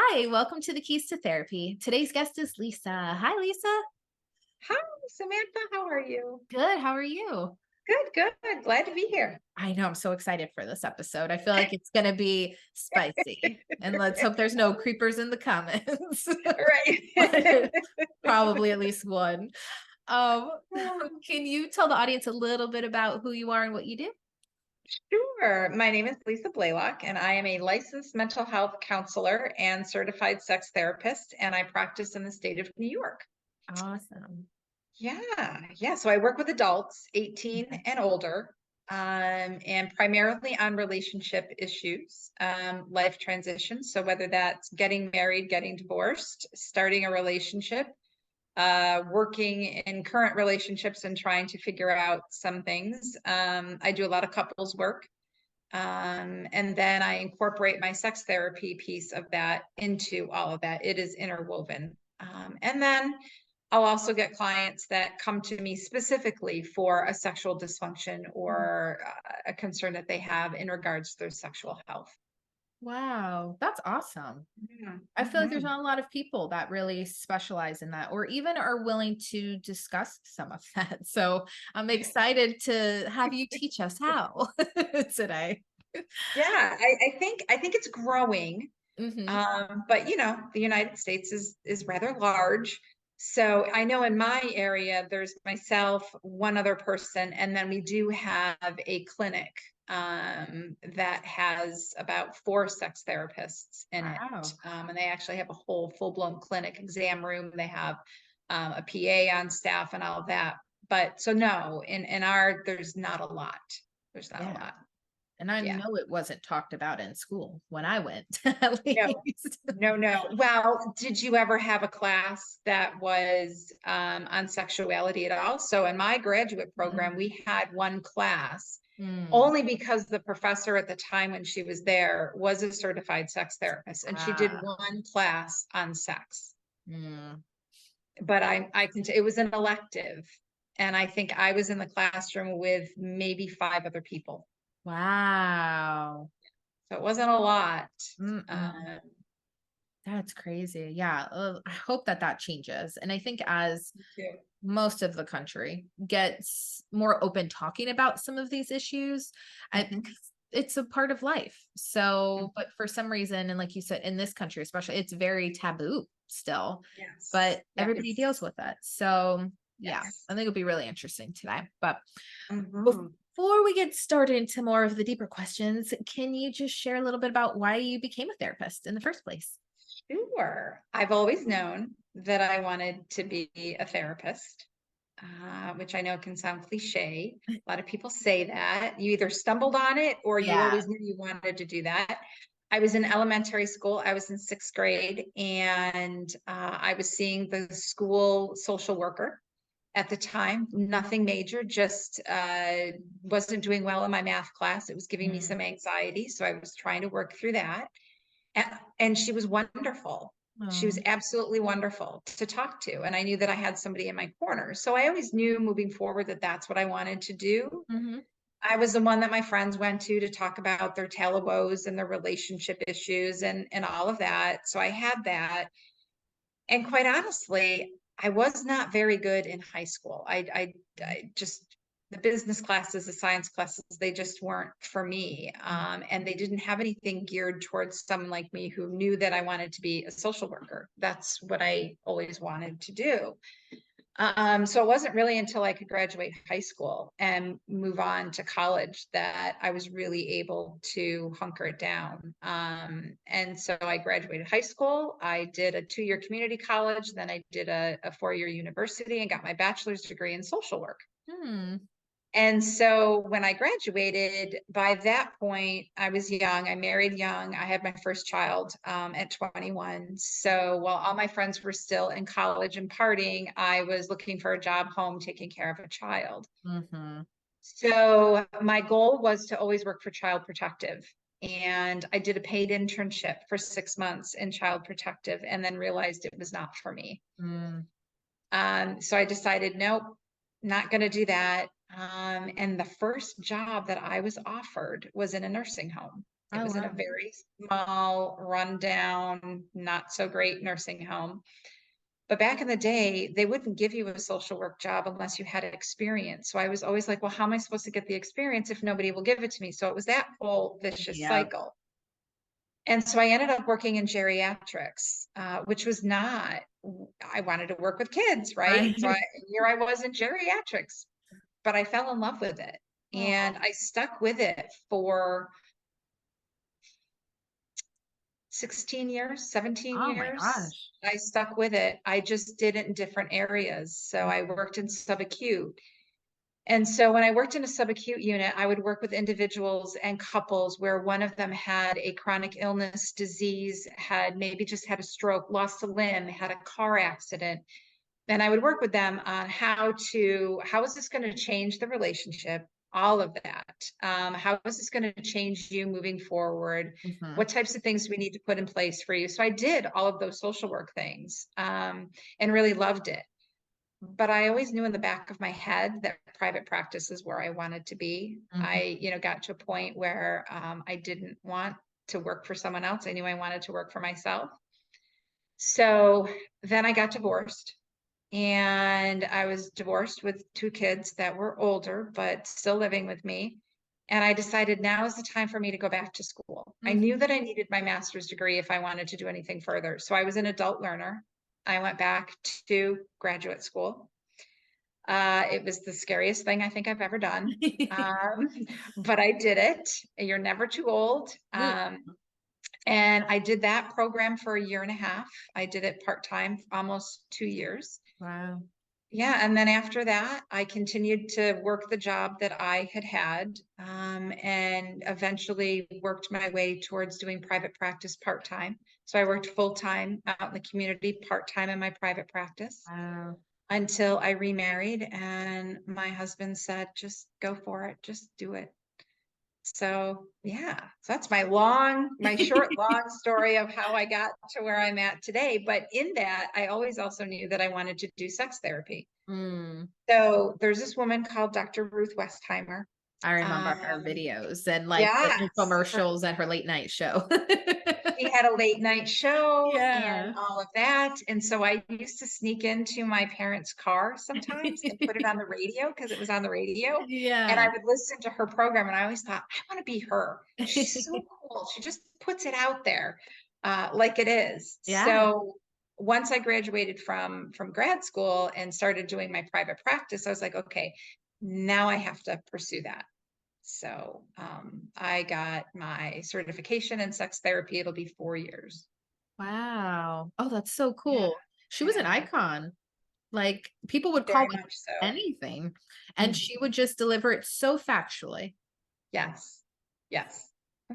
Hi, welcome to the Keys to Therapy. Today's guest is Lisa. Hi, Lisa. Hi, Samantha. How are you? Good. How are you? Good, good. Glad to be here. I know I'm so excited for this episode. I feel like it's going to be spicy. And let's hope there's no creepers in the comments. Right. But probably at least one. Um, can you tell the audience a little bit about who you are and what you do? Sure. My name is Lisa Blaylock, and I am a licensed mental health counselor and certified sex therapist, and I practice in the state of New York. Awesome. Yeah. So I work with adults 18 Okay. and older, and primarily on relationship issues, life transitions. So whether that's getting married, getting divorced, starting a relationship, working in current relationships and trying to figure out some things. I do a lot of couples work. And then I incorporate my sex therapy piece of that into all of that. It is interwoven. And then I'll also get clients that come to me specifically for a sexual dysfunction or a concern that they have in regards to their sexual health. Wow, that's awesome. Yeah. I feel like there's Mhm. not a lot of people that really specialize in that or even are willing to discuss some of that. So I'm excited to have you teach us how today. Yeah, I think it's growing. Hmm. But the United States is rather large. So I know in my area, there's myself, one other person, and then we do have a clinic that has about four sex therapists in it. Wow. And they actually have a whole full-blown clinic exam room. They have a PA on staff and all of that. But so no, in our, there's not a lot. There's not a Yeah. lot. And I Yeah. know it wasn't talked about in school when I went, at No, least. no. Well, did you ever have a class that was on sexuality at all? So in my graduate program, Mm, we had one class mm, only because the professor at the time when she was there was a certified sex therapist, and she did ah, one class on sex. mm. But it was an elective, and I think I was in the classroom with maybe five other people, Wow. so it wasn't a lot. Mm-mm. Um, That's crazy. Yeah. I hope that that changes. And I think as too. most of the country gets more open talking about some of these issues, I think Mhm. it's a part of life. So, but for some reason, and like you said, in this country, especially, it's very taboo still, Yes, but everybody deals yes, with it. So, yeah, yes. I think it'll be really interesting today. But Mhm. before we get started into more of the deeper questions, can you just share a little bit about why you became a therapist in the first place? Sure. I've always known that I wanted to be a therapist, which I know can sound cliche. A lot of people say that. You either stumbled on it or you Yeah. always knew you wanted to do that. I was in elementary school. I was in sixth grade, and I was seeing the school social worker at the time. Nothing major, just wasn't doing well in my math class. It was giving me Mm. some anxiety. So I was trying to work through that. And she was wonderful. She was Oh. absolutely wonderful to talk to. And I knew that I had somebody in my corner. So I always knew moving forward that that's what I wanted to do. Mhm. I was the one that my friends went to talk about their tale of woes and their relationship issues and all of that. So I had that. And quite honestly, I was not very good in high school. I just, the business classes, the science classes, they just weren't for me. And they didn't have anything geared towards someone like me who knew that I wanted to be a social worker. That's what I always wanted to do. So it wasn't really until I could graduate high school and move on to college that I was really able to hunker it down. And so I graduated high school. I did a 2-year community college, then I did a 4-year university and got my bachelor's degree in social work. Hmm. And so when I graduated, by that point, I was young. I married young. I had my first child at 21. So while all my friends were still in college and partying, I was looking for a job home taking care of a child. Mhm. So my goal was to always work for Child Protective. And I did a paid internship for 6 months in Child Protective and then realized it was not for me. Mm. So I decided, nope, not going to do that. And the first job that I was offered was in a nursing home. It Oh, was in a wow. very small, rundown, not so great nursing home. But back in the day, they wouldn't give you a social work job unless you had experience. So I was always like, well, how am I supposed to get the experience if nobody will give it to me? So it was that whole vicious Yeah. cycle. And so I ended up working in geriatrics, which was not, I wanted to work with kids, right? Right. Here I was in geriatrics, but I fell in love with it. And Oh, I stuck with it for 16 years, 17 oh my years. gosh. I stuck with it. I just did it in different areas. So I worked in subacute. And so when I worked in a subacute unit, I would work with individuals and couples where one of them had a chronic illness, disease, had maybe just had a stroke, lost a limb, had a car accident. And I would work with them on how is this going to change the relationship? All of that. How is this going to change you moving forward? Mhm. What types of things we need to put in place for you? So I did all of those social work things, and really loved it. But I always knew in the back of my head that private practice is where I wanted to be. Mhm. I got to a point where I didn't want to work for someone else. I knew I wanted to work for myself. So then I got divorced, and I was divorced with two kids that were older, but still living with me. And I decided now is the time for me to go back to school. I knew Mhm. that I needed my master's degree if I wanted to do anything further. So I was an adult learner. I went back to graduate school. It was the scariest thing I think I've ever done. Um, but I did it. You're never too old. Mm. And I did that program for a year and a half. I did it part-time, almost 2 years. Wow. Yeah, and then after that, I continued to work the job that I had had, and eventually worked my way towards doing private practice part-time. So I worked full-time out in the community, part-time in my private practice Wow. until I remarried, and my husband said, just go for it, just do it. So yeah, so that's my short, long story of how I got to where I'm at today. But in that, I always also knew that I wanted to do sex therapy. Mm. So there's this woman called Dr. Ruth Westheimer. I remember her Um, videos and like the yes, infomercials and her late night show. she had a late night show and Yeah. all of that. And so I used to sneak into my parents' car sometimes and put it on the radio because it was on the radio. And I Yeah. would listen to her program, and I always thought, I want to be her. She's so cool. She just puts it out there like it is. Yeah. So once I graduated from grad school and started doing my private practice, I was like, okay, now I have to pursue that. So I got my certification in sex therapy. It'll be 4 years. Wow. Oh, that's so Yeah, cool. She was an yeah, icon. Like people would call very me much so. anything and Mhm. she would just deliver it so factually. Yes, yes.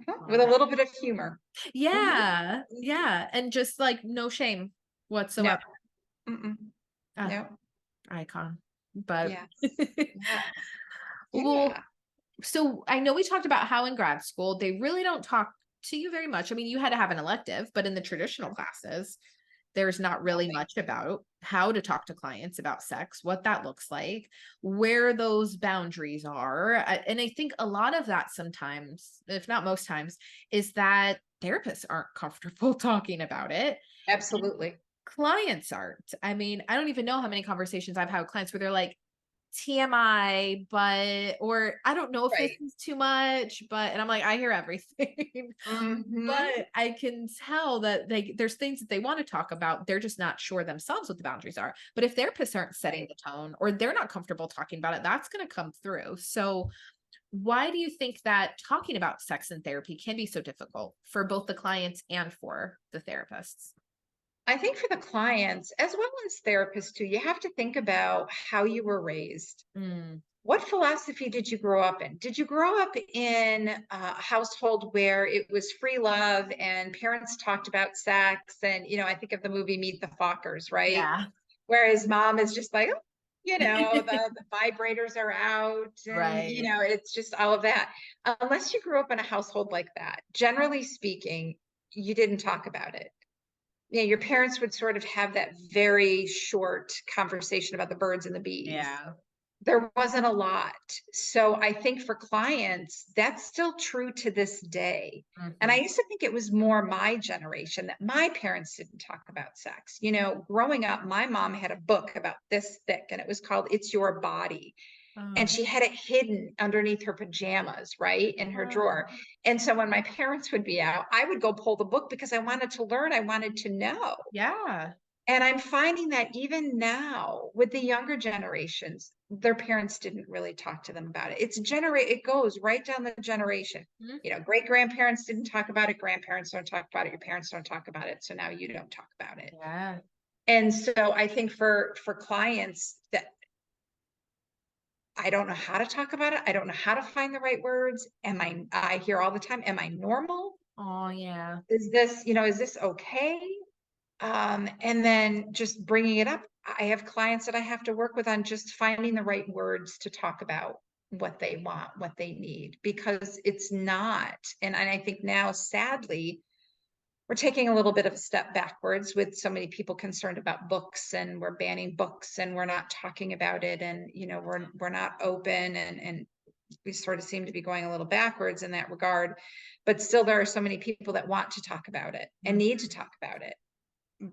Love With a it. little bit of humor. Mhm, Yeah. mhm. Yeah. And just like no shame No, whatsoever. mm-mm, Ah, no, icon. But yes, yes, well, yeah. so I know we talked about how in grad school they really don't talk to you very much. I mean, you had to have an elective, but in the traditional classes, there's not really Nothing. much about how to talk to clients about sex, what that looks like, where those boundaries are. And I think a lot of that sometimes, if not most times, is that therapists aren't comfortable talking about it. And Absolutely. clients aren't. I mean, I don't even know how many conversations I've had with clients where they're like, TMI, but or I don't know if this Right. is too much, but and I'm like, I hear everything. Hmm. But I can tell that there's things that they want to talk about. They're just not sure themselves what the boundaries are. But if therapists aren't setting Right. the tone or they're not comfortable talking about it, that's going to come through. So why do you think that talking about sex and therapy can be so difficult for both the clients and for the therapists? I think for the clients, as well as therapists too, you have to think about how you were raised. Mm, What philosophy did you grow up in? Did you grow up in a household where it was free love and parents talked about sex? And, I think of the movie Meet the Fockers, right? yeah. Whereas mom is just like, oh, the vibrators are out, and, Right. it's just all of that. Unless you grew up in a household like that, generally speaking, you didn't talk about it. Your parents would sort of have that very short conversation about the birds and the bees. Yeah. there wasn't a lot. So I think for clients, that's still true to this day. And I Mhm. used to think it was more my generation that my parents didn't talk about sex. You know, growing up, my mom had a book about this thick and it was called It's Your Body. And Oh, she had it hidden underneath her pajamas, right, in her drawer. oh, And so when my parents would be out, I would go pull the book because I wanted to learn, I wanted to know. yeah. And I'm finding that even now with the younger generations, their parents didn't really talk to them about it. It goes right down the generation. Mhm. You know, great grandparents didn't talk about it, grandparents don't talk about it, your parents don't talk about it, so now you don't talk about it. Yeah. And so I think for clients that I don't know how to talk about it, I don't know how to find the right words. I hear all the time, am I normal? Oh, yeah. Is this, is this okay? And then just bringing it up. I have clients that I have to work with on just finding the right words to talk about what they want, what they need, because it's not. And I think now, sadly, we're taking a little bit of a step backwards with so many people concerned about books, and we're banning books and we're not talking about it. And, we're not open, and we sort of seem to be going a little backwards in that regard. But still, there are so many people that want to talk about it and Mhm. need to talk about it,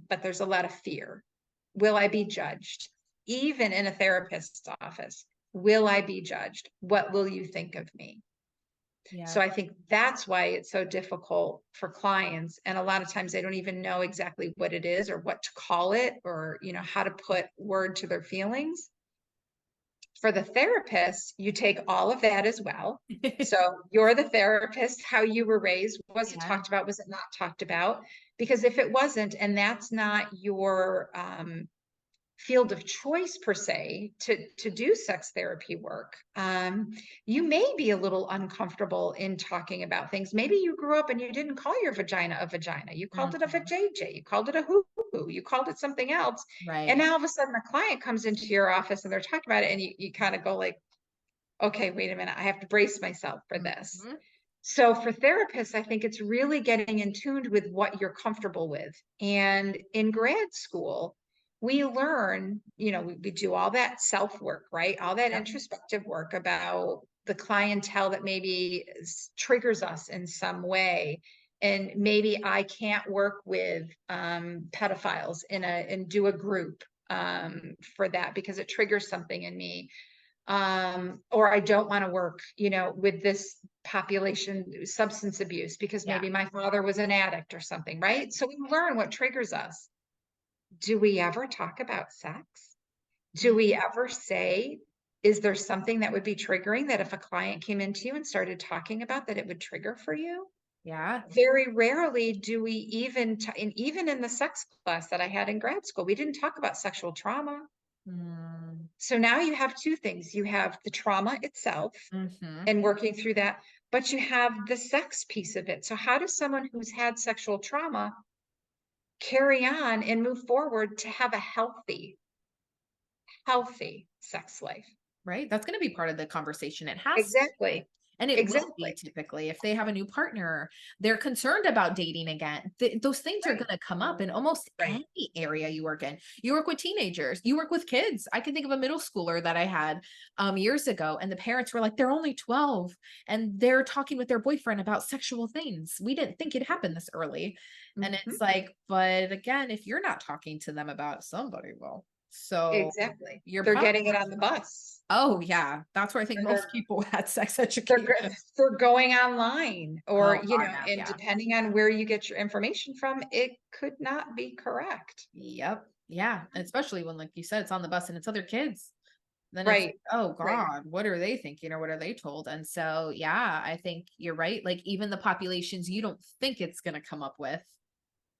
but there's a lot of fear. Will I be judged? Even in a therapist's office, will I be judged? What will you think of me? Yeah. So I think that's why it's so difficult for clients. And a lot of times they don't even know exactly what it is or what to call it, or, how to put word to their feelings. For the therapist, you take all of that as well. So you're the therapist, how you were raised, was it Yeah. talked about? Was it not talked about? Because if it wasn't, and that's not your field of choice per se to do sex therapy work, you may be a little uncomfortable in talking about things. Maybe you grew up and you didn't call your vagina a vagina, you called it a Mhm. vajayjay, you called it a hoo hoo, you called it something else. And Right. now all of a sudden a client comes into your office and they're talking about it, and you kind of go like, okay, wait a minute, I have to brace myself for this. Mhm. So for therapists, I think it's really getting in tune with what you're comfortable with. And in grad school, we learn, we do all that self work, right? All that Yep. introspective work about the clientele that maybe triggers us in some way. And maybe I can't work with pedophiles and do a group for that because it triggers something in me. Or I don't want to work, with this population substance abuse because Yeah. maybe my father was an addict or something, right? So we learn what triggers us. Do we ever talk about sex? Do Mhm. we ever say, is there something that would be triggering that if a client came into you and started talking about that it would trigger for you? Yeah. Very rarely do we even in the sex class that I had in grad school, we didn't talk about sexual trauma. Mm. So now you have two things. You have the trauma itself Mhm. and working through that, but you have the sex piece of it. So how does someone who's had sexual trauma carry on and move forward to have a healthy sex life? Right? That's gonna be part of the conversation. It has to be. Exactly. And it will be Exactly. typically if they have a new partner, they're concerned about dating again. Those things are Right. gonna come up in almost Right. any area you work in. You work with teenagers, you work with kids. I can think of a middle schooler that I had years ago, and the parents were like, they're only 12 and they're talking with their boyfriend about sexual things. We didn't think it happened this early. And Mhm. it's like, but again, if you're not talking to them about it, somebody will. So Exactly. you're They're probably getting it on the bus. oh, yeah. That's where I think Or most people had sex they're education. go- they're going online, or, Oh god, no, and yeah. depending on where you get your information from, it could not be correct. Yep. Yeah, and especially when, like you said, it's on the bus and it's other kids. Then it's Right. like, "Oh Right. god, what are they thinking or what are they told?" And so, yeah, I think you're right. Like, even the populations you don't think it's gonna come up with,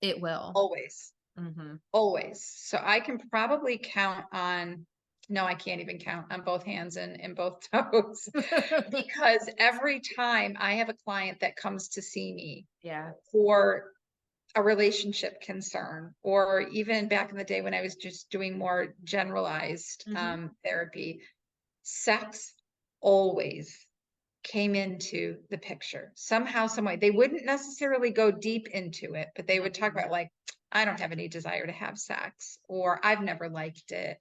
it will. Always. Mhm. Always. So I can probably count on, no, I can't even count on both hands and both toes, because every time I have a client that comes to see me Yeah. for a relationship concern, or even back in the day when I was just doing more generalized Mhm. therapy, sex always came into the picture somehow, some way. They wouldn't necessarily go deep into it, but they would talk Mhm. about like, I don't have any desire to have sex, or I've never liked it,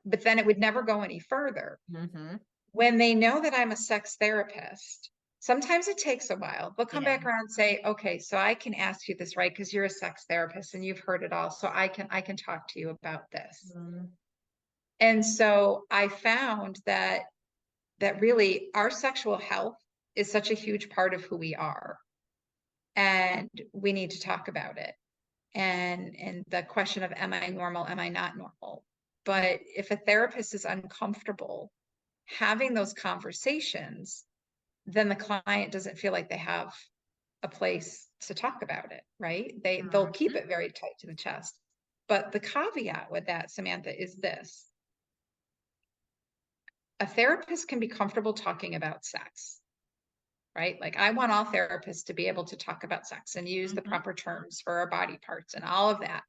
but then it would never go any further. Mm-hmm. When they know that I'm a sex therapist, sometimes it takes a while. They'll come Yeah. back around and say, okay, so I can ask you this, right? Because you're a sex therapist and you've heard it all. So I can talk to you about this. Mm, And so I found that really our sexual health is such a huge part of who we are. And we need to talk about it. And the question of, am I normal? Am I not normal? But if a therapist is uncomfortable having those conversations, then the client doesn't feel like they have a place to talk about it, right? They'll keep mhm. it very tight to the chest. But the caveat with that, Samantha, is this: a therapist can be comfortable talking about sex, right? Like, I want all therapists to be able to talk about sex and use the Mhm. proper terms for our body parts and all of that.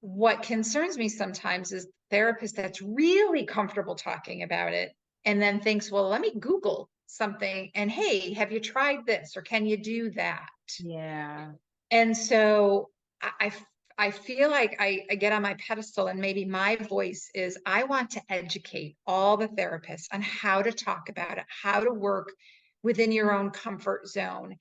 What concerns me sometimes is therapist that's really comfortable talking about it and then thinks, well, let me Google something and, hey, have you tried this or can you do that? Yeah. And so I feel like I get on my pedestal, and maybe my voice is, I want to educate all the therapists on how to talk about it, how to work within your own comfort zone,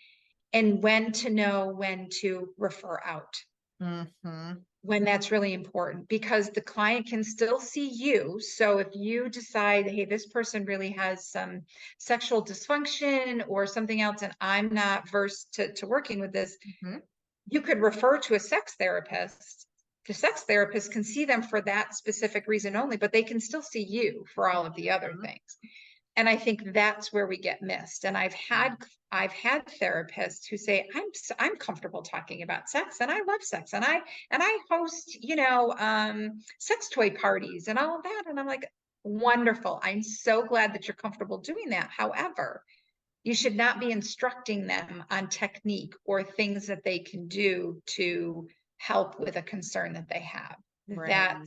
and when to know when to refer out, Mm-hmm. when that's really important, because the client can still see you. So if you decide, hey, this person really has some sexual dysfunction or something else, and I'm not versed to working with this, Mm-hmm. you could refer to a sex therapist. The sex therapist can see them for that specific reason only, but they can still see you for all of the other things. And I think that's where we get missed. And I've had therapists who say, I'm comfortable talking about sex and I love sex and I host, sex toy parties and all of that. And I'm like, wonderful. I'm so glad that you're comfortable doing that. However, you should not be instructing them on technique or things that they can do to help with a concern that they have. Right.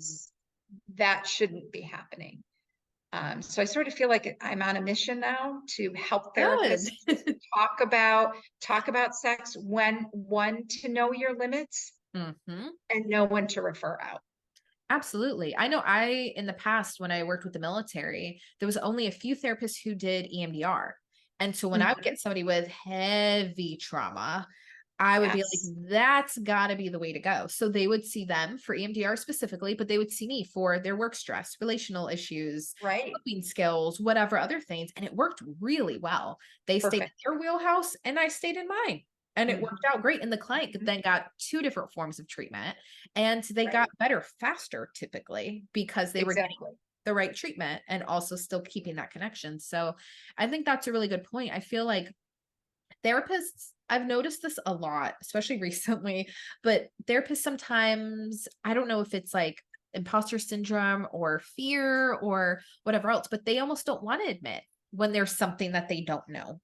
That shouldn't be happening. So I sort of feel like I'm on a mission now to help Good. therapists talk about sex, when to know your limits Mm-hmm. and know when to refer out. Absolutely. I know in the past, when I worked with the military, there was only a few therapists who did EMDR. And so when I would Mhm. get somebody with heavy trauma, I would be Yes, like, that's got to be the way to go. So they would see them for EMDR specifically, but they would see me for their work stress, relational issues, right. coping skills, whatever other things. And it worked really well. They stayed in Perfect. their wheelhouse and I stayed in mine. And it Mhm. worked out great. And the client Mhm. then got two different forms of treatment and they got Right. better faster typically because they were getting Exactly. the right treatment and also still keeping that connection. So I think that's a really good point. I feel like therapists, I've noticed this a lot, especially recently, but therapists sometimes, I don't know if it's like imposter syndrome or fear or whatever else, but they almost don't want to admit when there's something that they don't know.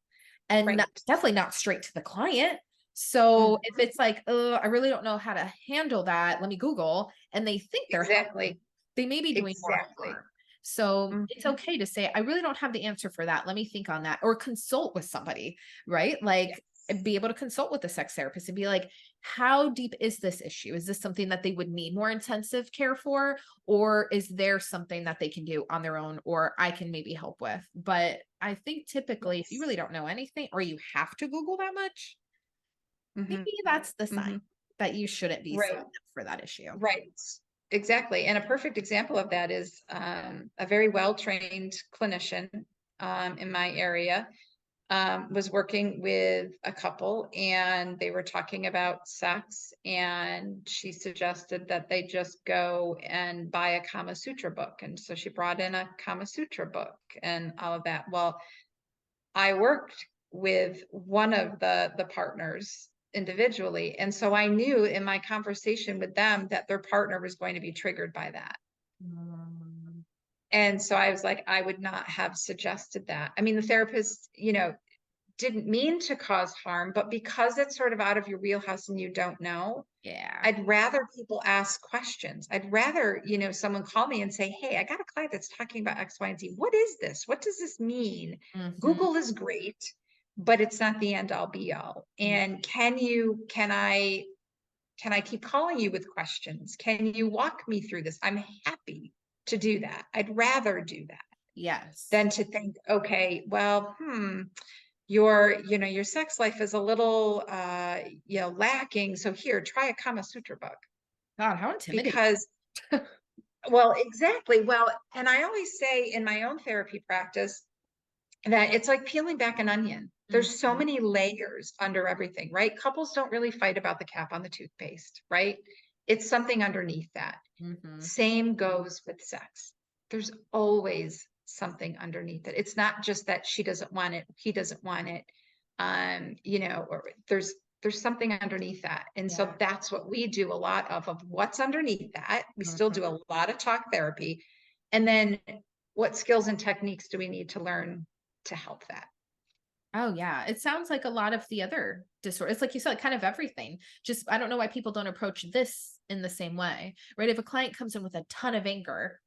And Right. definitely not straight to the client. So Mhm. if it's like, oh, I really don't know how to handle that, let me Google, and they think they're helping, Exactly. they may be doing more Exactly. harm. So it's Mhm. okay to say, I really don't have the answer for that. Let me think on that or consult with somebody, right? Like Yes. be able to consult with a sex therapist and be like, how deep is this issue? Is this something that they would need more intensive care for? Or is there something that they can do on their own or I can maybe help with? But I think typically, if you really Yes. don't know anything or you have to Google that much, maybe Mhm. that's the sign Mhm. that you shouldn't be signed Right. up for that issue. Right. Exactly. And a perfect example of that is a very well-trained clinician in my area was working with a couple and they were talking about sex, and she suggested that they just go and buy a Kama Sutra book. And so she brought in a Kama Sutra book and all of that. Well, I worked with one of the partners individually, and so I knew in my conversation with them that their partner was going to be triggered by that. Mm, And so I was like, I would not have suggested that. I mean, the therapist, didn't mean to cause harm, but because it's sort of out of your wheelhouse and you don't know, yeah. I'd rather people ask questions. I'd rather, someone call me and say, hey, I got a client that's talking about X, Y, and Z. What is this? What does this mean? Hmm. Google is great, but it's not the end all be all. And can I keep calling you with questions? Can you walk me through this? I'm happy. to do that. I'd rather do that Yes. than to think, okay, well, your sex life is a little, lacking. So here, try a Kama Sutra book. God, how intimidating. Because, well, exactly. Well, and I always say in my own therapy practice that it's like peeling back an onion. There's so Mhm, many layers under everything, right? Couples don't really fight about the cap on the toothpaste, right? It's something underneath that. mhm. Same goes with sex. There's always something underneath it. It's not just that she doesn't want it, he doesn't want it. Or there's something underneath that. And so Yeah. that's what we do a lot of what's underneath that. We still Mhm. do a lot of talk therapy. And then what skills and techniques do we need to learn to help that? Oh, yeah. It sounds like a lot of the other disorders. It's like you said, kind of everything. Just I don't know why people don't approach this in the same way, right? If a client comes in with a ton of anger,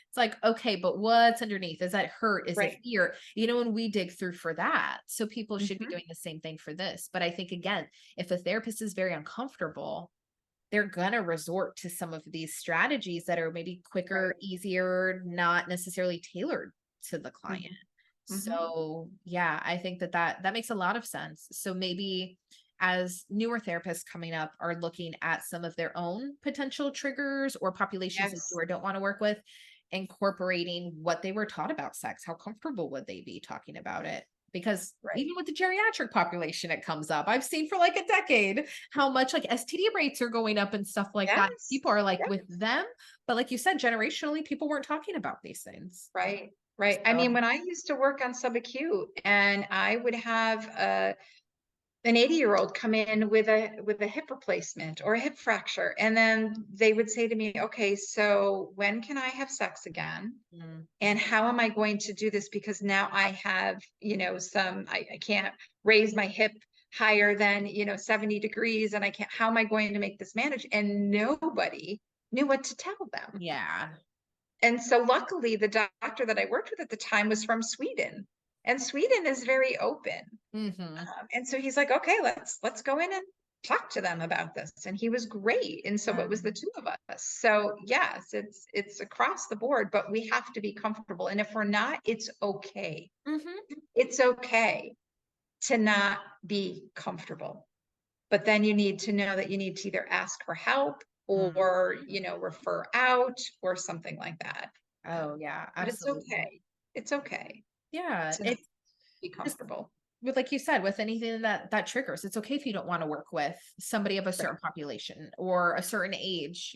it's like, okay, but what's underneath? Is that hurt? Is it Right. fear? And we dig through for that. So people should be Mhm. doing the same thing for this. But I think, again, if a therapist is very uncomfortable, they're going to resort to some of these strategies that are maybe Right. quicker, easier, not necessarily tailored to the client. Mhm. Mhm. So, yeah, I think that makes a lot of sense. So maybe as newer therapists coming up are looking at some of their own potential triggers or populations they do Yes. or don't want to work with, incorporating what they were taught about sex. How comfortable would they be talking about it? Because Right. even with the geriatric population, it comes up. I've seen for like a decade how much like STD rates are going up and stuff like that. Yes. People are like with Yes. them, but like you said, generationally, people weren't talking about these things. Right, right. I So, mean, when I used to work on subacute and I would have an 80-year-old come in with a hip replacement or a hip fracture, and then they would say to me, okay, so when can I have sex again? mm, And how am I going to do this? Because now I have, I can't raise my hip higher than, 70 degrees, and I can't, how am I going to make this manage? And nobody knew what to tell them. yeah. And so luckily the doctor that I worked with at the time was from Sweden. And Sweden is very open. Hmm. And so he's like, okay, let's go in and talk to them about this. And he was great. And so it was the two of us. So yes, it's across the board, but we have to be comfortable. And if we're not, it's okay. Hmm. It's okay to not be comfortable. But then you need to know that you need to either ask for help Mm. or, refer out or something like that. Oh, yeah, But it's absolutely. okay. It's okay Yeah, to not it's be just comfortable. with like you said, with anything that triggers, it's okay if you don't want to work with somebody of a Right, certain population or a certain age,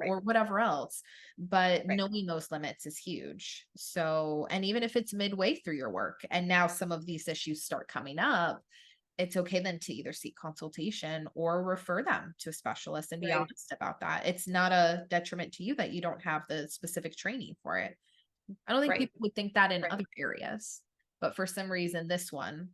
right, or whatever else. But right, knowing those limits is huge. So, and even if it's midway through your work and now some of these issues start coming up, it's okay then to either seek consultation or refer them to a specialist and be right, honest about that. It's not a detriment to you that you don't have the specific training for it. I don't think right, people would think that in right. other areas, but for some reason, this one,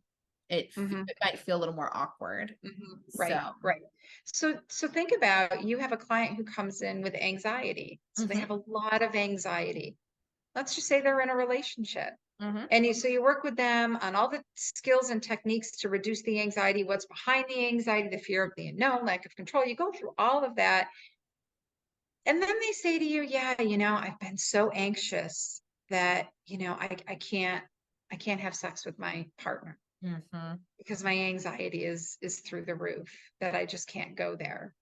Hmm. it might feel a little more awkward. Hmm. So, Right, right. So think about, you have a client who comes in with anxiety. So they mhm, have a lot of anxiety. Let's just say they're in a relationship. mhm, And you work with them on all the skills and techniques to reduce the anxiety, what's behind the anxiety, the fear of the unknown, lack of control. You go through all of that. And then they say to you, yeah, I've been so anxious that, I can't have sex with my partner mhm, because my anxiety is through the roof, that I just can't go there.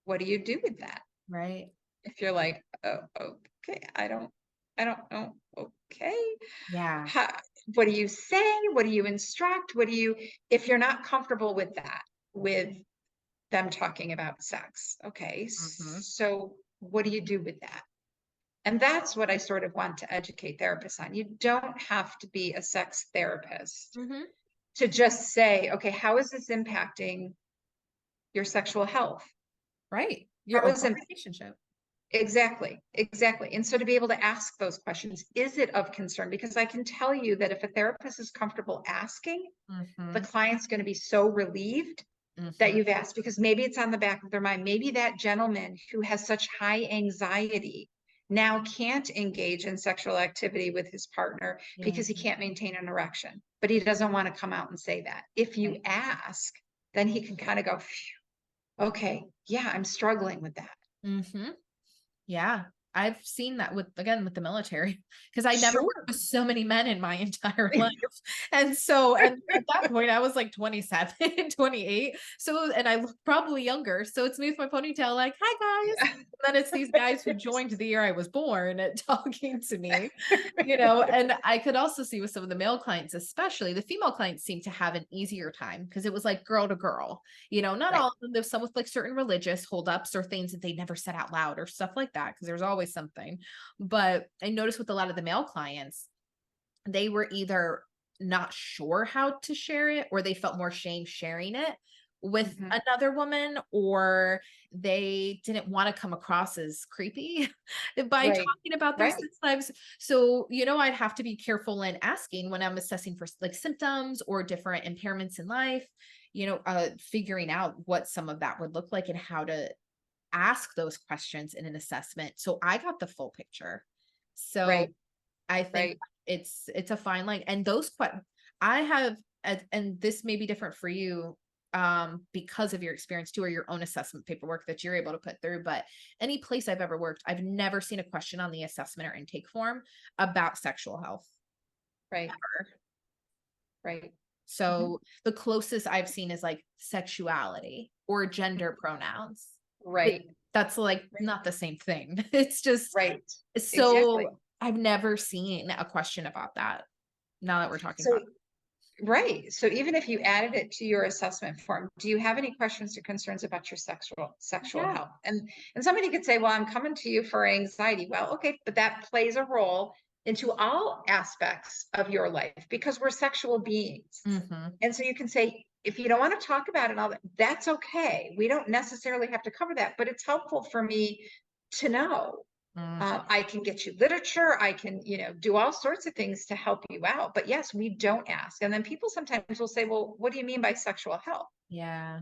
What do you do with that? right? If you're like, oh, okay, I don't know. Okay. Yeah, How, what do you say? What do you instruct? If you're not comfortable with that, with them talking about sex? Okay. mhm, So what do you do with that? And that's what I sort of want to educate therapists on. You don't have to be a sex therapist mhm, to just say, okay, how is this impacting your sexual health? right. Your How is overall it relationship. exactly, exactly. And so to be able to ask those questions, is it of concern? Because I can tell you that if a therapist is comfortable asking, the Mhm, client's going to be so relieved that mhm, you've asked, because maybe it's on the back of their mind. Maybe that gentleman who has such high anxiety now can't engage in sexual activity with his partner yeah, because he can't maintain an erection, but he doesn't want to come out and say that. If you right. ask, then he can kind of go, okay, yeah, I'm struggling with that. Mhm, yeah. I've seen that with, again, with the military, because I never worked Sure. with so many men in my entire life. And so, and at that point I was like 27, 28. So, and I look probably younger. So it's me with my ponytail, like, hi guys. And then it's these guys who joined the year I was born talking to me, and I could also see with some of the male clients, especially the female clients seem to have an easier time because it was like girl to girl, not all Right, of them. There's some with like certain religious holdups or things that they never said out loud or stuff like that, because there's always something. But I noticed with a lot of the male clients, they were either not sure how to share it, or they felt more shame sharing it with mhm, another woman, or they didn't want to come across as creepy by right, talking about their right, sex lives. So, I'd have to be careful in asking when I'm assessing for like symptoms or different impairments in life, figuring out what some of that would look like and how to ask those questions in an assessment. So I got the full picture. So right, I think right, it's a fine line, and I have, and this may be different for you, because of your experience too, or your own assessment paperwork that you're able to put through. But any place I've ever worked, I've never seen a question on the assessment or intake form about sexual health right, ever. right. Mhm. So the closest I've seen is like sexuality or gender pronouns. But Right, that's like right, not the same thing. It's just right. Exactly. so I've never seen a question about that, now that we're talking So about right. So even if you added it to your assessment form, do you have any questions or concerns about your it. sexual Yeah. health? And somebody could say, well, I'm coming to you for anxiety. Well, okay, but that plays a role into all aspects of your life because we're sexual beings. Mhm. And so you can say, if you don't want to talk about it, all that, that's okay. We don't necessarily have to cover that, but it's helpful for me to know. Mm, I can get you literature. I can, do all sorts of things to help you out. But yes, we don't ask. And then people sometimes will say, well, what do you mean by sexual health? yeah.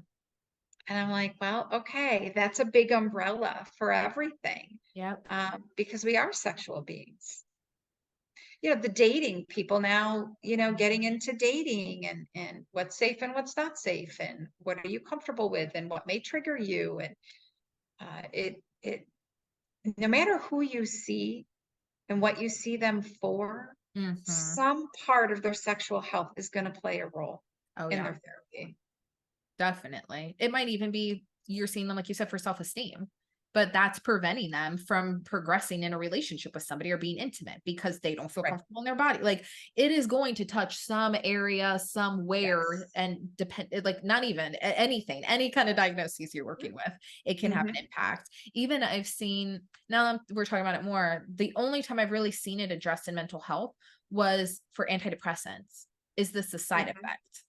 And I'm like, well, okay, that's a big umbrella for everything Yep. because we are sexual beings. The dating people now, getting into dating and what's safe and what's not safe and what are you comfortable with and what may trigger you. And it, no matter who you see and what you see them for, Mhm. some part of their sexual health is going to play a role Oh, in yeah. their therapy. Definitely. It might even be you're seeing them, like you said, for self-esteem, but that's preventing them from progressing in a relationship with somebody or being intimate because they don't feel Right. comfortable in their body. Like, it is going to touch some area somewhere, Yes. and like, not even anything, any kind of diagnoses you're working with, it can have Mm-hmm. an impact. Even I've seen, now that we're talking about it more, the only time I've really seen it addressed in mental health was for antidepressants. Is this a side Mm-hmm. effect?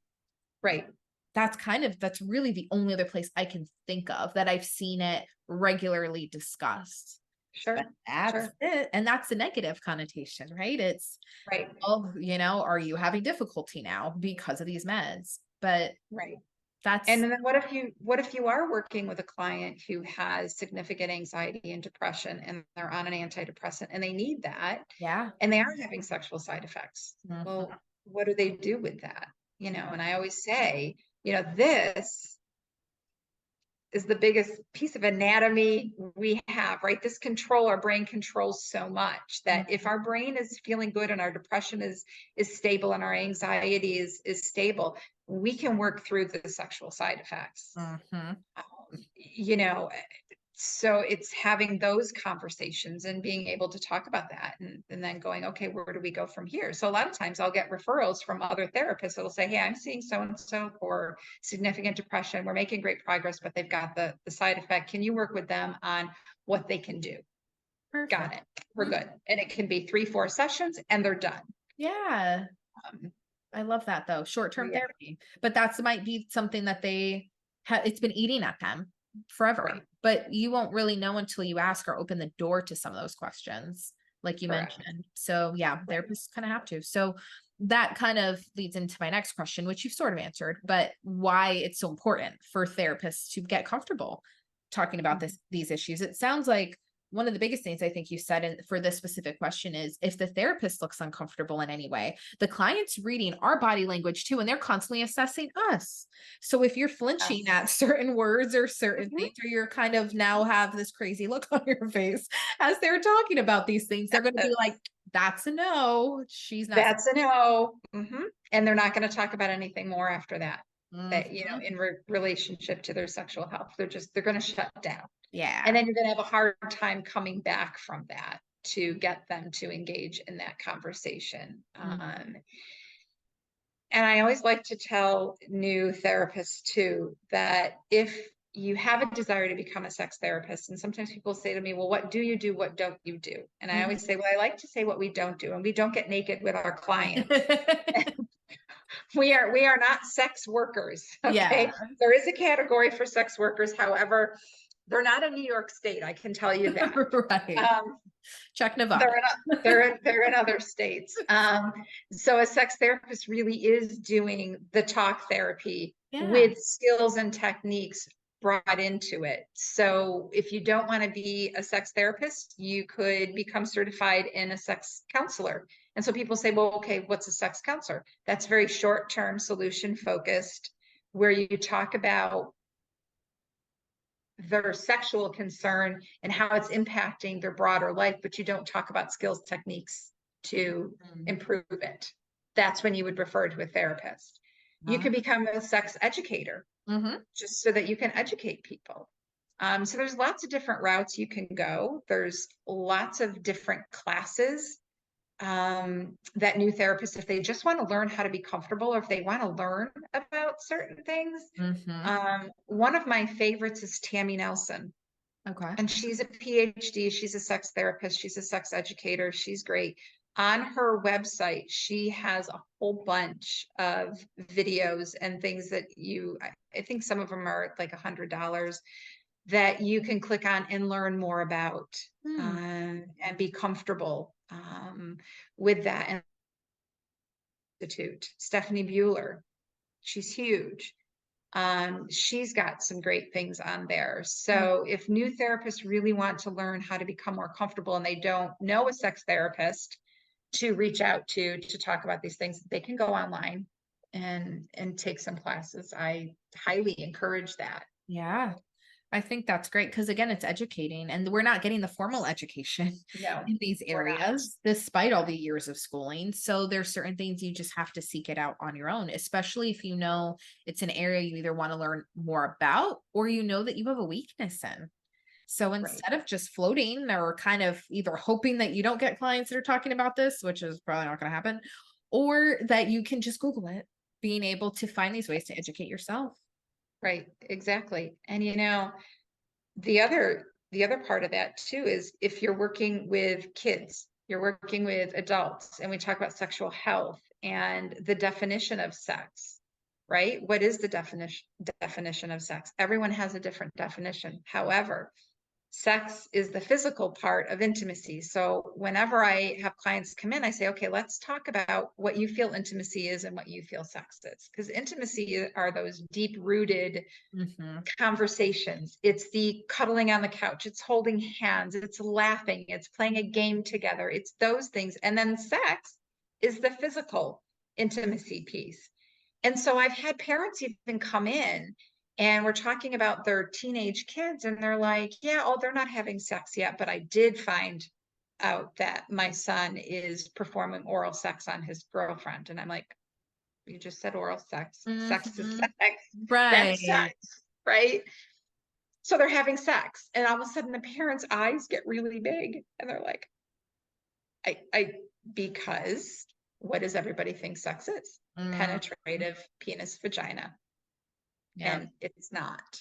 Right. That's really the only other place I can think of that I've seen it regularly discussed. But Sure. that's Sure. it. And that's the negative connotation, right? It's, Right. oh, are you having difficulty now because of these meds? But Right. And that's, then what if you are working with a client who has significant anxiety and depression and they're on an antidepressant and they need that yeah. and they are having sexual side effects? Mhm. Well, what do they do with that? And I always say, this is the biggest piece of anatomy we have, right? Our brain controls so much that if Mhm. our brain is feeling good and our depression is stable and our anxiety is stable, we can work through the sexual side effects. Mhm. You know, so it's having those conversations and being able to talk about that and then going, okay, where do we go from here? So a lot of times I'll get referrals from other therapists that'll say, hey, I'm seeing so and so for significant depression. We're making great progress, but they've got the side effect. Can you work with them on what they can do? Got Perfect. it. We're Mhm. good. And it can be 3-4 sessions and they're done. Yeah. Um, I love that though. so Short-term yeah, therapy. But that's might be something that they it's been eating at them right. forever. But you won't really know until you ask or open the door to some of those questions, like you Correct. mentioned. So yeah, Right. therapists kind of have to. So that kind of leads into my next question, which you've sort of answered, but why it's so important for therapists to get comfortable talking about Mhm. these issues. It sounds like one of the biggest things I think you said in, for this specific question is if the therapist looks uncomfortable in any way, the client's reading our body language too, and they're constantly assessing us. So if you're flinching Yes. at certain words or certain Mhm. things, or you're kind of now have this crazy look on your face as they're talking about these things, they're going to be like, that's a no. She's not. That's a no. And they're not going to talk about anything more after that. That, Mhm. in relationship to their sexual health, they're going to shut down. Yeah. And then you're going to have a hard time coming back from that to get them to engage in that conversation. Mhm. And I always like to tell new therapists too, that if you have a desire to become a sex therapist, and sometimes people say to me, well, what do you do? What don't you do? And I always say, well, I like to say what we don't do, and we don't get naked with our clients. Mhm. We are not sex workers. Yeah. Okay. There is a category for sex workers. However, they're not in New York State. I can tell you that. Right. Um, Check they're Nevada. they're in other states. So a sex therapist really is doing the talk therapy Yeah. with skills and techniques brought into it. So if you don't want to be a sex therapist, you could become certified in a sex counselor. And so people say, well, okay, what's a sex counselor? That's very short-term, solution focused, where you talk about their sexual concern and how it's impacting their broader life, but you don't talk about skills, techniques to Mm. improve it. That's when you would refer to a therapist. You Ah. could become a sex educator Mhm. just so that you can educate people. So there's lots of different routes you can go. There's lots of different classes that new therapists, if they just want to learn how to be comfortable, or if they want to learn about certain things. Mhm. One of my favorites is Tammy Nelson. Okay. And she's a PhD. She's a sex therapist. She's a sex educator. She's great. On her website, she has a whole bunch of videos and things that I think some of them are like $100 that you can click on and learn more about Hmm. and be comfortable with that. Institute, Stephanie Bueller, she's huge. She's got some great things on there. Mm. So if new therapists really want to learn how to become more comfortable and they don't know a sex therapist to reach out to talk about these things, they can go online and take some classes. I highly encourage that. Yeah. I think that's great because again, it's educating and we're not getting the formal education No, in these we're not. areas despite all the years of schooling. So there's certain things you just have to seek it out on your own, especially if you know it's an area you either want to learn more about or you know that you have a weakness in. So Right. instead of just floating or kind of either hoping that you don't get clients that are talking about this, which is probably not going to happen, or that you can just Google it, being able to find these ways to educate yourself. Right. Exactly. And the other part of that too is if you're working with kids, you're working with adults, and we talk about sexual health and the definition of sex, right? What is the definition of sex? Everyone has a different definition. However, sex is the physical part of intimacy. So whenever I have clients come in, I say, okay, let's talk about what you feel intimacy is and what you feel sex is. Because intimacy are those deep rooted Mhm. conversations. It's the cuddling on the couch. It's holding hands. It's laughing. It's playing a game together. It's those things. And then sex is the physical intimacy piece. And so I've had parents even come in and we're talking about their teenage kids and they're like, yeah, oh, they're not having sex yet, but I did find out that my son is performing oral sex on his girlfriend. And I'm like, you just said oral sex. Sex is Mhm. sex. That's Right. sex, right? So they're having sex, and all of a sudden the parents' eyes get really big, and they're like, I because what does everybody think sex is? Mm, Penetrative penis vagina, yep. and it's not.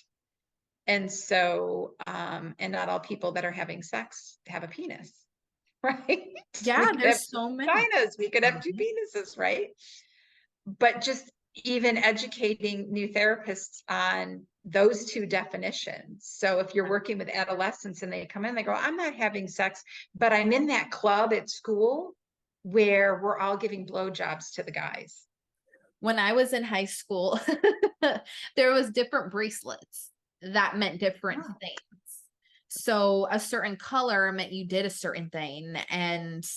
And so, and not all people that are having sex have a penis, right? We Yeah, could have there's two so many. vaginas, we could have two Mhm. penises, right? But just even educating new therapists on those two definitions. So if you're working with adolescents and they come in, they go, I'm not having sex, but I'm in that club at school where we're all giving blowjobs to the guys. When I was in high school, there was different bracelets that meant different Oh, things. So a certain color meant you did a certain thing, and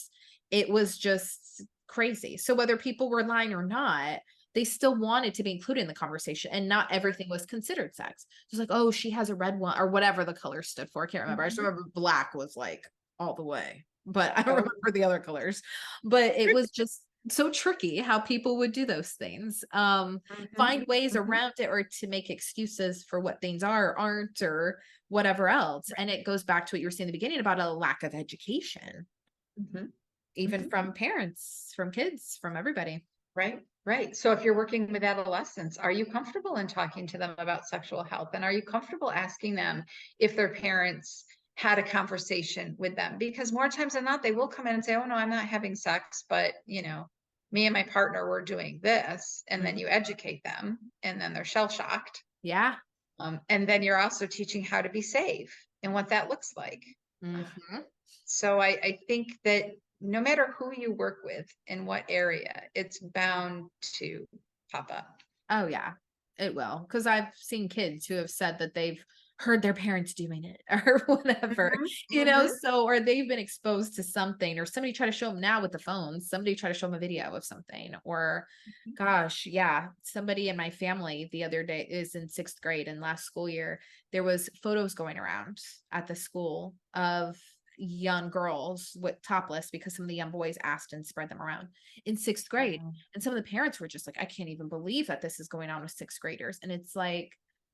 it was just crazy. So whether people were lying or not, they still wanted to be included in the conversation, and not everything was considered sex. It's like, oh, she has a red one, or whatever the color stood for. I can't remember. I just Mhm. remember black was like all the way, but I don't Oh, remember the other colors. But it was just so tricky how people would do those things. mhm, Find ways mhm, around it, or to make excuses for what things are or aren't, or whatever else. And it goes back to what you were saying in the beginning about a lack of education, mhm, even mhm. from parents, from kids, from everybody. Right, right. So if you're working with adolescents, are you comfortable in talking to them about sexual health? And are you comfortable asking them if their parents had a conversation with them? Because more times than not, they will come in and say, "Oh no, I'm not having sex, but me and my partner were doing this." And then Mhm. you educate them, and then they're shell shocked. Yeah. And then you're also teaching how to be safe and what that looks like. Mhm. So I think that no matter who you work with in what area, it's bound to pop up. Oh, yeah, it will. Because I've seen kids who have said that they've heard their parents doing it or whatever, Mhm, mhm, so, or they've been exposed to something, or somebody try to show them now with the phones, somebody try to show them a video of something, or mhm. gosh, yeah, somebody in my family the other day is in 6th grade, and last school year, there was photos going around at the school of young girls with topless, because some of the young boys asked and spread them around in 6th grade. Wow. And some of the parents were just like, I can't even believe that this is going on with 6th graders. And it's like,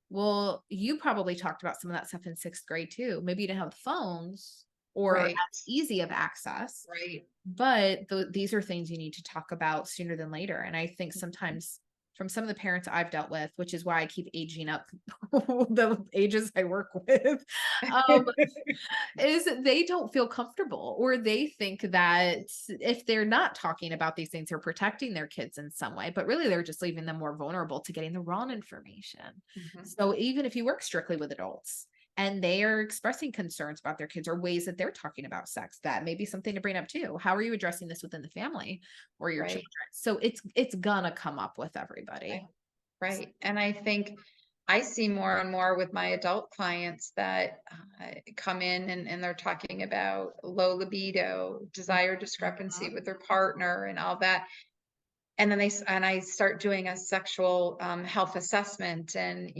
well, you probably talked about some of that stuff in 6th grade too. Maybe you didn't have phones or Right, as easy of access, right. but these are things you need to talk about sooner than later. And I think Mhm. sometimes from some of the parents I've dealt with, which is why I keep aging up the ages I work with, um, is they don't feel comfortable, or they think that if they're not talking about these things, they're protecting their kids in some way, but really they're just leaving them more vulnerable to getting the wrong information. Mhm. So even if you work strictly with adults and they are expressing concerns about their kids, or ways that they're talking about sex, that may be something to bring up too. How are you addressing this within the family or your children? Right, So it's gonna come up with right, everybody. right. And I think I see more and more with my adult clients that come in and they're talking about low libido, desire discrepancy Mhm. with their partner, and all that. And then I start doing a sexual health assessment, and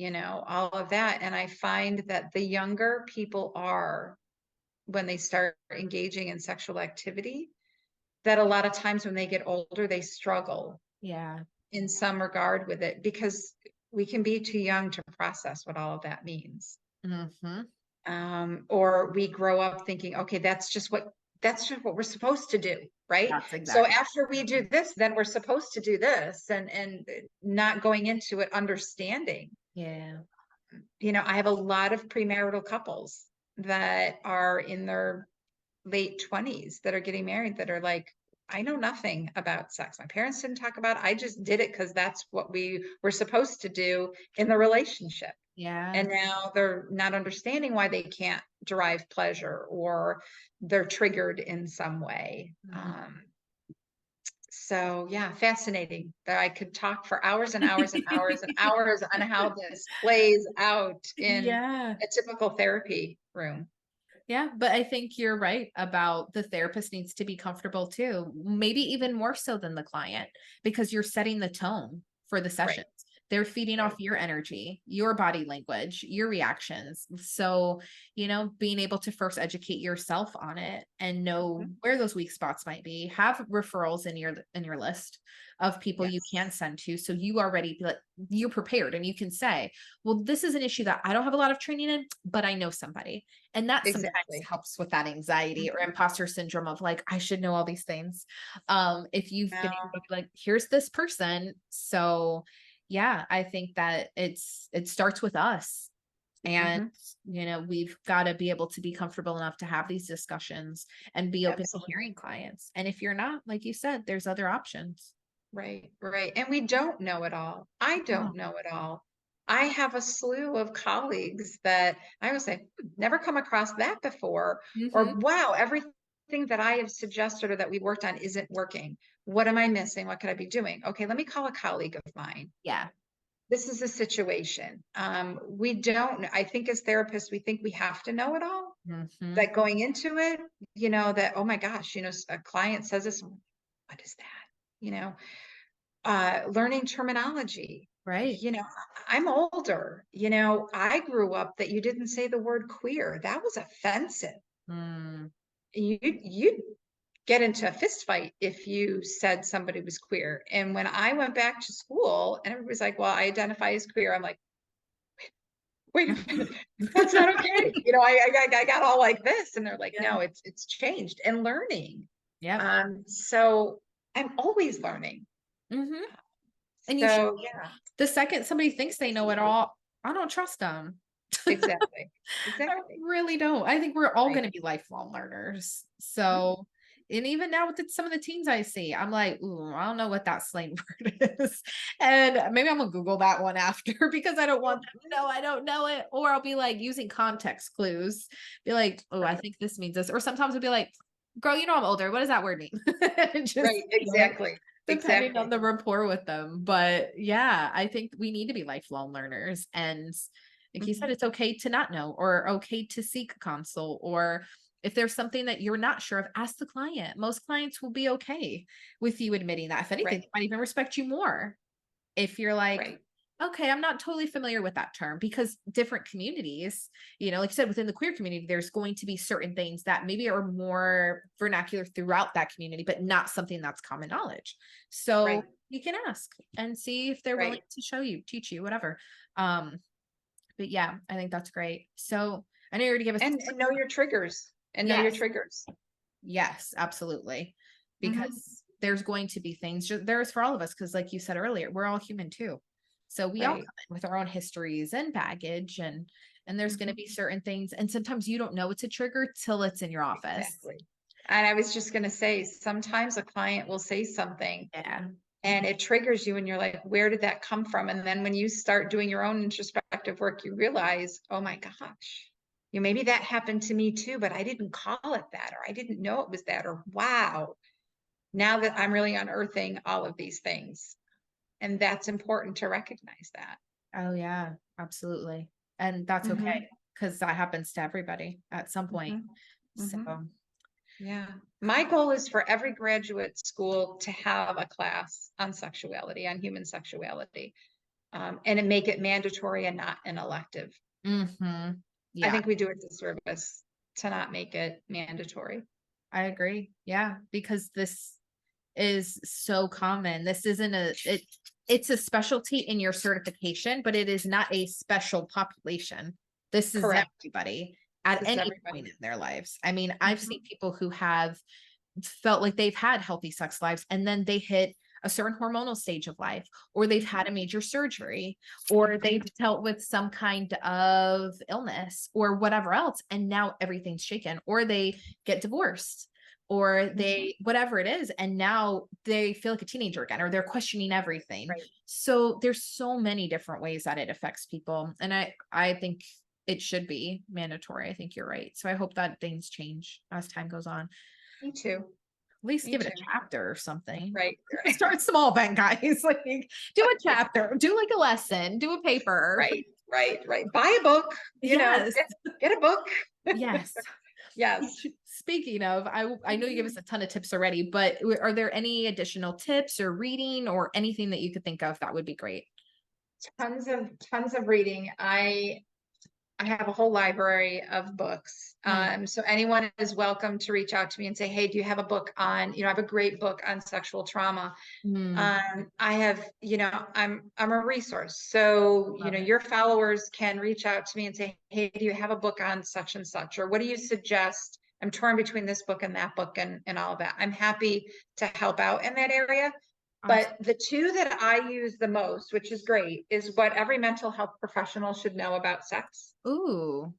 all of that, and I find that the younger people are when they start engaging in sexual activity, that a lot of times when they get older they struggle Yeah. in some regard with it, because we can be too young to process what all of that means. Hmm. Or we grow up thinking, okay, that's just what we're supposed to do, right? That's So exactly. after we do this, then we're supposed to do this, and not going into it understanding. Yeah. I have a lot of premarital couples that are in their late 20s that are getting married that are like, I know nothing about sex. My parents didn't talk about it. I just did it because that's what we were supposed to do in the relationship. Yeah. And now they're not understanding why they can't derive pleasure, or they're triggered in some way. Mhm. So yeah, fascinating that I could talk for hours and hours and hours and hours on how this plays out in Yeah. a typical therapy room. Yeah, but I think you're right about the therapist needs to be comfortable too, maybe even more so than the client, because you're setting the tone for the Right, sessions. They're feeding off right. your energy, your body language, your reactions. So, being able to first educate yourself on it and know Mhm. where those weak spots might be, have referrals in your list of people you can Yes, send to, so you already like you're prepared, and you can say, well, this is an issue that I don't have a lot of training in, but I know somebody, and that sometimes exactly. helps with that anxiety or Mhm. imposter syndrome of like, I should know all these things. If you've been able Now, to be like, here's this person. So yeah, I think that it starts with us. And mhm, we've got to be able to be comfortable enough to have these discussions and be open to absolutely. hearing clients. And if you're not, like you said, there's other options. Right, right. And we don't know it all. I Oh. don't know it all. I have a slew of colleagues that I would say, never come across that before, Hmm. or wow, everything that I have suggested or that we've worked on isn't working. What am I missing? What could I be doing? Okay, let me call a colleague of mine. Yeah. This is a situation. We don't, I think as therapists, we think we have to know it all. Mhm. that going into it, that, oh my gosh, a client says this, what is that? You know, learning terminology. Right. I'm older, I grew up that you didn't say the word queer. That was offensive. Mm. You'd get into a fist fight if you said somebody was queer. And when I went back to school and everybody's like, well, I identify as queer, I'm like, wait a minute, that's not okay. I got all like this, and they're like, Yeah. no, it's changed and learning. Yep. So I'm always learning. Mhm. And you should So be. yeah, The second somebody thinks they know it all, I don't trust them. exactly. I Exactly. really don't. I think we're all Right. gonna be lifelong learners. Mhm. So, and even now with some of the teens I see, I'm like, "Ooh, I don't know what that slang word is." And maybe I'm gonna Google that one after because I don't want them to know I don't know it. Or I'll be like using context clues. Be like, "Oh, I Right. think this means this." Or sometimes I'll be like, "Girl, you know I'm older. What does that word mean?" And just Right. say it Exactly. depending on Exactly. the rapport with them. But yeah, I think we need to be lifelong learners. And like you said, Mhm. it's okay to not know or okay to seek a consult. Or if there's something that you're not sure of, ask the client. Most clients will be okay with you admitting that. If anything, Right. they might even respect you more if you're like, Right. okay, I'm not totally familiar with that term because different communities, like you said, within the queer community, there's going to be certain things that maybe are more vernacular throughout that community, but not something that's common knowledge. Right. So you can ask and see if they're willing Right. to show you, teach you, whatever. Um, but yeah, I think that's great. So I know you already gave us And know your triggers. And know your yes, triggers. yes, absolutely. Mhm. Because there's going to be things there's for all of us, because like you said earlier, we're all human too. So we all come Right. in with our own histories and baggage, and there's going to Mhm. be certain things. And sometimes you don't know it's a trigger till it's in your office. Exactly. And I was just going to say, sometimes a client will say something Yeah. and it triggers you and you're like, where did that come from? And then when you start doing your own introspective work, you realize, oh my gosh, maybe that happened to me too, but I didn't call it that, or I didn't know it was that, or wow, now that I'm really unearthing all of these things. And that's important to recognize that. Oh yeah, absolutely. And that's okay Mhm. because that happens to everybody at some point. Mhm. So Mhm. Yeah. My goal is for every graduate school to have a class on sexuality, on human sexuality, and to make it mandatory and not an elective. I yeah, think we do a disservice to not make it mandatory. I agree. Yeah, because this is so common. This isn't it's a specialty in your certification, but it is not a special population. This is Correct. everybody at This is any point everybody. in their lives. I mean, I've seen Mhm. people who have felt like they've had healthy sex lives and then they hit a certain hormonal stage of life, or they've had a major surgery, or they've dealt with some kind of illness or whatever else, and now everything's shaken, or they get divorced, or Mhm. they whatever it is, and now they feel like a teenager again, or they're questioning everything. Right. So there's so many different ways that it affects people, and I think it should be mandatory. I think you're right. So I hope that things change as time goes on. Me too. At least Me give it a too. chapter or something. Right. Start small then, guys. Like do a chapter, do like a lesson, do a paper. Right. Right. Right. Buy a book, Yes. get a book. Yes. Yes. Speaking of, I know you gave us a ton of tips already, but are there any additional tips or reading or anything that you could think of that would be great? Tons of reading. I have a whole library of books. Nice. So anyone is welcome to reach out to me and say, hey, do you have a book on, I have a great book on sexual trauma. Mm, I have, I'm a resource. So, love it. your followers can reach out to me and say, hey, do you have a book on such and such? Or what do you suggest? I'm torn between this book and that book and all of that. I'm happy to help out in that area. Awesome. But the two that I use the most, which is great, is what every mental health professional should know about sex. Ooh.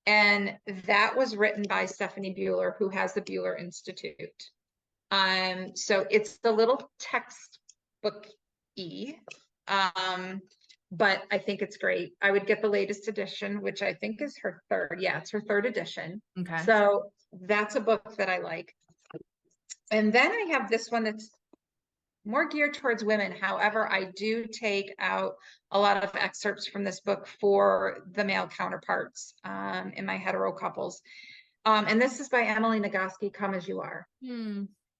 And that was written by Stephanie Bueller, who has the Bueller Institute. So it's the little textbook but I think it's great. I would get the latest edition, which I think is her third. Yeah, it's her third edition. Okay. So that's a book that I like. And then I have this one that's more geared towards women. However, I do take out a lot of excerpts from this book for the male counterparts in my hetero couples. And this is by Emily Nagoski, Come As You Are.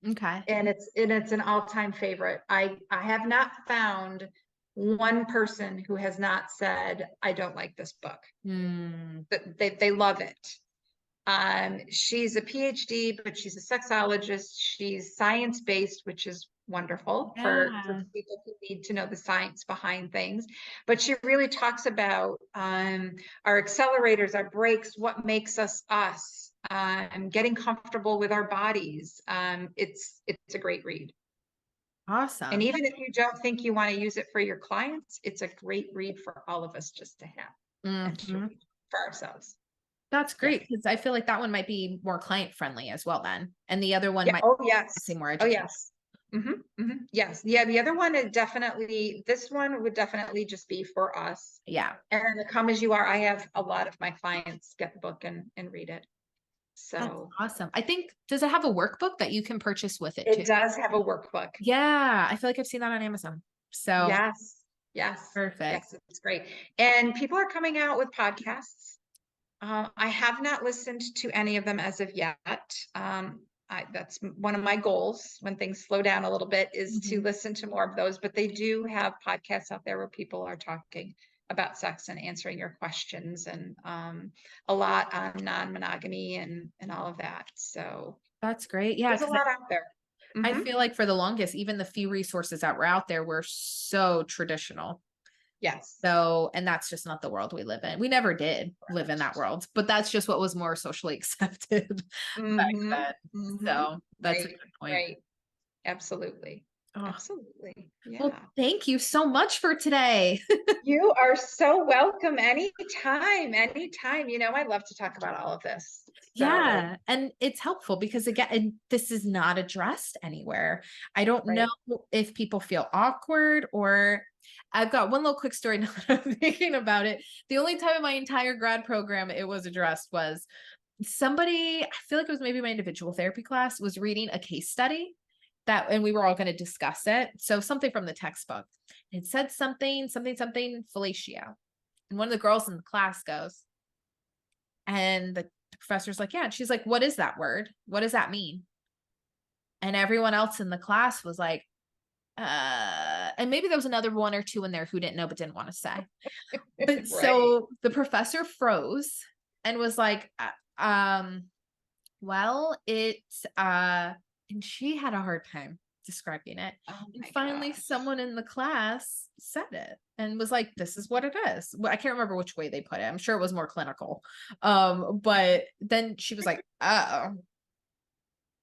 Okay. And it's an all-time favorite. I have not found one person who has not said, I don't like this book. But they love it. She's a PhD, but she's a sexologist. She's science-based, which is wonderful for people who need to know the science behind things. But she really talks about our accelerators, our brakes, what makes us us, getting comfortable with our bodies. It's a great read. Awesome. And even if you don't think you want to use it for your clients, it's a great read for all of us just to have and to read for ourselves. That's great, because I feel like that one might be more client friendly as well then. And the other one might be more Oh, educational. yes. Yes. Yeah. The other one is this one would definitely just be for us. Yeah. And then the Come As You Are, I have a lot of my clients get the book and read it. That's So awesome. I think, does it have a workbook that you can purchase with it too? it does have a workbook. Yeah. I feel like I've seen that on Amazon. So Yes. perfect. Yes, it's great. And people are coming out with podcasts. I have not listened to any of them as of yet. That's one of my goals when things slow down a little bit is to listen to more of those, but they do have podcasts out there where people are talking about sex and answering your questions and a lot on non-monogamy and all of that. So That's great. Yeah. there's a lot out there. I feel like for the longest, even the few resources that were out there were so traditional. Yes. So, and that's just not the world we live in. We never did live in that world, but that's just what was more socially accepted back then. So that's a good point. Right. Absolutely. Oh, Absolutely. Yeah. well, thank you so much for today. You are so welcome anytime, anytime. You know, I love to talk about all of this. So, Yeah. And it's helpful because again, this is not addressed anywhere. I don't know if people feel awkward, or I've got one little quick story now that I'm thinking about it. The only time in my entire grad program it was addressed was somebody, I feel like it was maybe my individual therapy class, was reading a case study and we were all going to discuss it. So something from the textbook. It said something fellatio. And one of the girls in the class goes, and the professor's like, yeah. And she's like, what is that word? What does that mean? And everyone else in the class was like, and maybe there was another one or two in there who didn't know but didn't want to say. But so the professor froze and was like, well, it's and she had a hard time describing it. And finally someone in the class said it and was like, this is what it is. Well, I can't remember which way they put it. I'm sure it was more clinical. But then she was like, oh.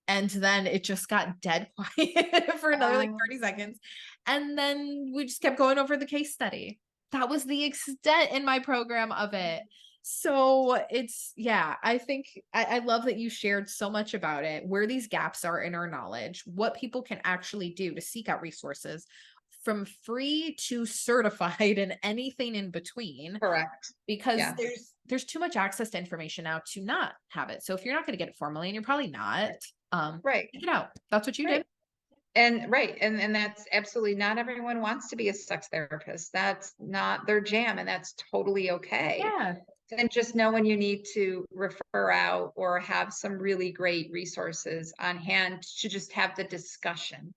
And then it just got dead quiet for another like 30 seconds. And then we just kept going over the case study. That was the extent in my program of it. So it's, yeah, I think I love that you shared so much about it, where these gaps are in our knowledge, what people can actually do to seek out resources from free to certified and anything in between. Correct. Because there's too much access to information now to not have it. So if you're not going to get it formally, and you're probably not, check it out. That's what you did. And and that's absolutely, not everyone wants to be a sex therapist. That's not their jam, and that's totally okay. Yeah. And just know when you need to refer out or have some really great resources on hand to just have the discussion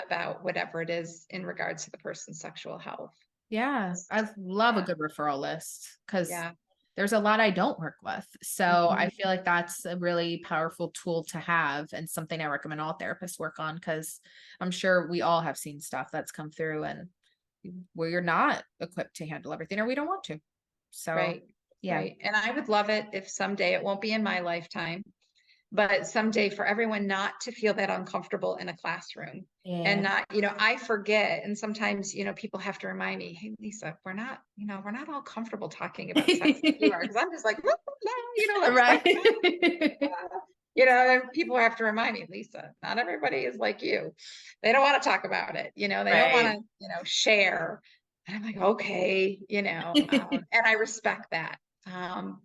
about whatever it is in regards to the person's sexual health. Yeah, I love a good referral list because there's a lot I don't work with. So I feel like that's a really powerful tool to have and something I recommend all therapists work on, because I'm sure we all have seen stuff that's come through and where you're not equipped to handle everything or we don't want to. So, And I would love it if someday, it won't be in my lifetime, but someday for everyone not to feel that uncomfortable in a classroom and not, I forget. And sometimes, people have to remind me, hey, Lisa, we're not all comfortable talking about sex like you are. Cause I'm just like, right. And people have to remind me, Lisa, not everybody is like you. They don't want to talk about it. They don't want to, share. And I'm like, okay, and I respect that.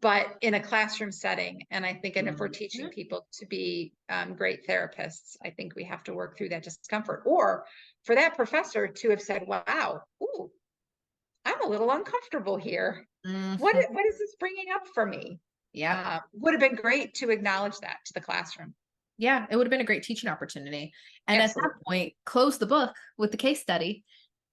but in a classroom setting. And I think, and if we're Mhm. teaching people to be great therapists, I think we have to work through that discomfort. Or for that professor to have said, wow, ooh, I'm a little uncomfortable here. Mhm. What is this bringing up for me? Yep. Would have been great to acknowledge that to the classroom. Yeah, it would have been a great teaching opportunity. And at that Absolutely. point, close the book with the case study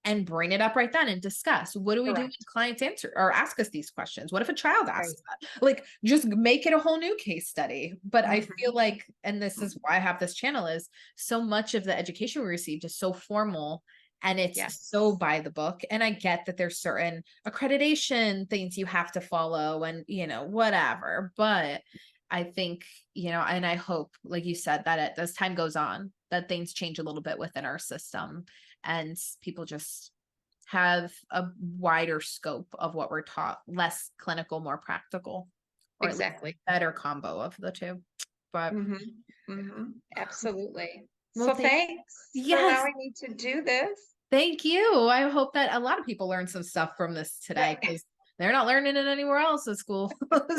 and bring it up right then and discuss, what do we do when Correct. clients answer or ask us these questions? What if a child Right. asks that? Like, just make it a whole new case study. But I feel Mhm. like, and this is why I have this channel, is so much of the education we received is so formal and it's so Yes. by the book. And I get that there's certain accreditation things you have to follow and, whatever. But I think, and I hope, like you said, that as time goes on, that things change a little bit within our system and people just have a wider scope of what we're taught, less clinical, more practical, or at least Exactly. better combo of the two. But Mhm. Mhm. Absolutely. well, So thanks for yes, allowing me to do this. thank you. I hope that a lot of people learn some stuff from this today Yeah. because they're not learning it anywhere else at school.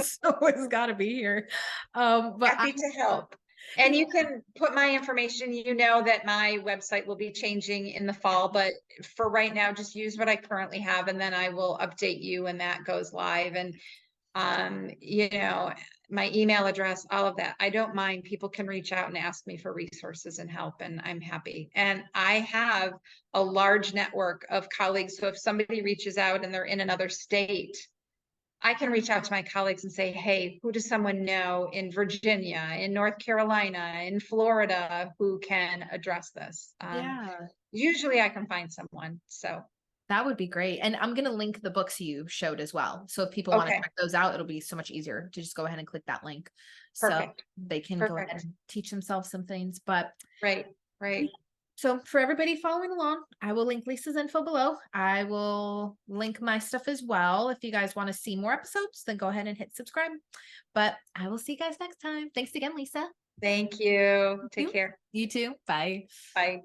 So it's got to be here. But I, Happy to help. And you can put my information, you know that my website will be changing in the fall, but for right now, just use what I currently have and then I will update you when that goes live. And my email address, all of that. I don't mind. People can reach out and ask me for resources and help, and I'm happy. And I have a large network of colleagues. So if somebody reaches out and they're in another state, I can reach out to my colleagues and say, hey, who does someone know in Virginia, in North Carolina, in Florida who can address this? yeah. Usually I can find someone. So, That would be great. And I'm going to link the books you showed as well. So if people want to okay, check those out, it'll be so much easier to just go ahead and click that link. So perfect. they can go ahead Perfect. and teach themselves some things. But Right, yeah, right. so for everybody following along, I will link Lisa's info below. I will link my stuff as well. If you guys want to see more episodes, then go ahead and hit subscribe. But I will see you guys next time. Thanks again, Lisa. Thank you. Take You, care. you too. Bye. Bye.